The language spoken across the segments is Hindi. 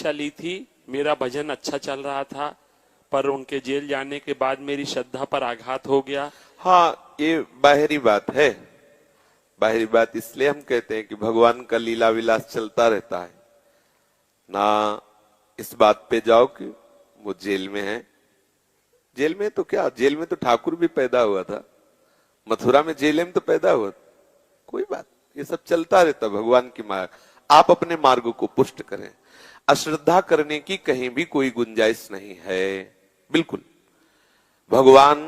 परीक्षा ली थी, मेरा भजन अच्छा चल रहा था, पर उनके जेल जाने के बाद मेरी श्रद्धा पर आघात हो गया। हाँ, ये बाहरी बात है। बाहरी बात इसलिए हम कहते हैं कि भगवान का लीला विलास चलता रहता है ना। इस बात पे जाओ कि वो जेल में है। जेल में तो क्या, जेल में तो ठाकुर भी पैदा हुआ था, मथुरा में जेल में तो पैदा हुआ था। कोई बात, ये सब चलता रहता भगवान की माया। आप अपने मार्ग को पुष्ट करें, अश्रद्धा करने की कहीं भी कोई गुंजाइश नहीं है। बिल्कुल भगवान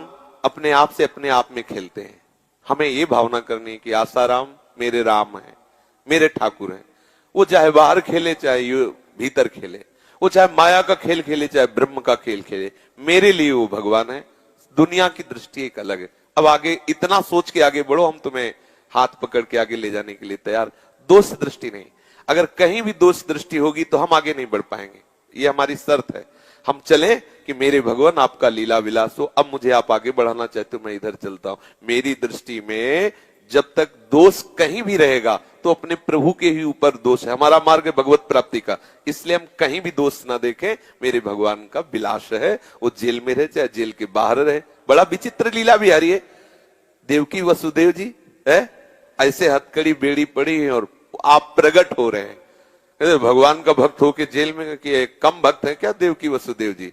अपने आप से अपने आप में खेलते हैं। हमें ये भावना करनी है कि आसाराम मेरे राम है, मेरे ठाकुर हैं। वो चाहे बाहर खेले चाहे भीतर खेले, वो चाहे माया का खेल खेले चाहे ब्रह्म का खेल खेले, मेरे लिए वो भगवान है। दुनिया की दृष्टि एक अलग है। अब आगे इतना सोच के आगे बढ़ो, हम तुम्हें हाथ पकड़ के आगे ले जाने के लिए तैयार। दोष दृष्टि नहीं, अगर कहीं भी दोष दृष्टि होगी तो हम आगे नहीं बढ़ पाएंगे। ये हमारी शर्त है। हम चलें कि मेरे भगवान आपका लीला विलास हो, अब मुझे आप आगे बढ़ाना चाहते हो, मैं इधर चलता हूं। मेरी दृष्टि में जब तक दोष कहीं भी रहेगा तो अपने प्रभु के ही ऊपर दोष है। हमारा मार्ग है भगवत प्राप्ति का, इसलिए हम कहीं भी दोष ना देखें। मेरे भगवान का विलास है, वो जेल में रहे चाहे जेल के बाहर रहे। बड़ा विचित्र लीला भी आ रही है। देवकी वसुदेव जी है, ऐसे हथकड़ी बेड़ी पड़ी है और आप प्रकट हो रहे हैं। भगवान का भक्त होके जेल में कि कम भक्त है क्या देवकी वसुदेव जी?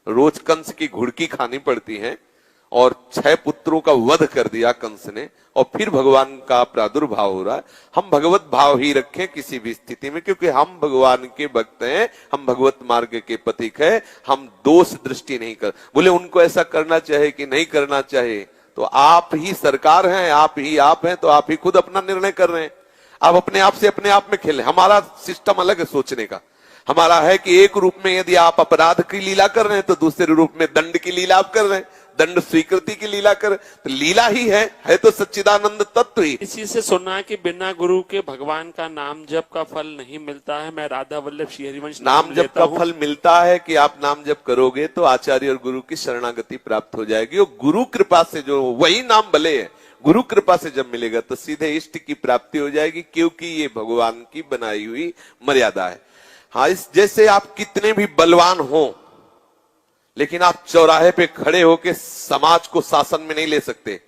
रोज कंस की घुड़की खानी पड़ती है और 6 पुत्रों का वध कर दिया कंस ने, और फिर भगवान का प्रादुर्भाव हो रहा है। हम भगवत भाव ही रखें किसी भी स्थिति में, क्योंकि हम भगवान के भक्त हैं, हम भगवत मार्ग के पथिक हैं। हम दोष दृष्टि नहीं कर, बोले उनको ऐसा करना चाहे कि नहीं करना चाहे, तो आप ही सरकार हैं, आप हैं, तो आप ही खुद अपना निर्णय कर रहे हैं। आप अपने आप से अपने आप में खेलें। हमारा सिस्टम अलग है सोचने का। हमारा है कि एक रूप में यदि आप अपराध की लीला कर रहे हैं तो दूसरे रूप में दंड की लीला आप कर रहे हैं, दंड स्वीकृति की लीला कर, तो लीला ही है तो सच्चिदानंद तत्व ही। इसी से सुना कि बिना गुरु के भगवान का नाम जप का फल नहीं मिलता है। मैं राधा वल्लभ श्री हरिवंश नाम जप का फल मिलता है कि आप नाम जप करोगे तो आचार्य और गुरु की शरणागति प्राप्त हो जाएगी। और गुरु कृपा से जो वही नाम भले है, गुरु कृपा से जब मिलेगा तो सीधे इष्ट की प्राप्ति हो जाएगी, क्योंकि ये भगवान की बनाई हुई मर्यादा है। हाँ, इस जैसे आप कितने भी बलवान हो, लेकिन आप चौराहे पे खड़े होके समाज को शासन में नहीं ले सकते।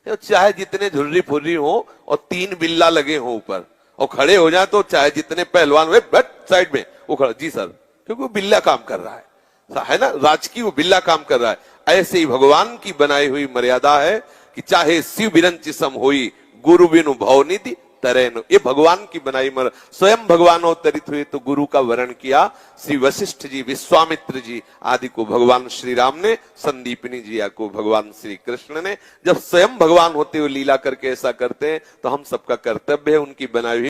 चाहे जितने झुर्री फुर्री हो और 3 बिल्ला लगे हो ऊपर और खड़े हो जाए, तो चाहे जितने पहलवान हुए बट साइड में वो खड़ा, जी सर, क्योंकि वो बिल्ला काम कर रहा है ना, राजकीय वो बिल्ला काम कर रहा है। ऐसे ही भगवान की बनाई हुई मर्यादा है कि चाहे शिव बिरंच सम होई, गुरु बिनु भवनिधि तरेन। ये भगवान की बनाई स्वयं भगवान अवतरित हुए तो गुरु का वर्ण किया श्री वशिष्ठ जी, विश्वामित्र जी आदि को भगवान श्री राम ने, संदीपनी जी को भगवान श्री कृष्ण ने। जब स्वयं भगवान होते हुए लीला करके ऐसा करते हैं तो हम सबका कर्तव्य है उनकी बनाई हुई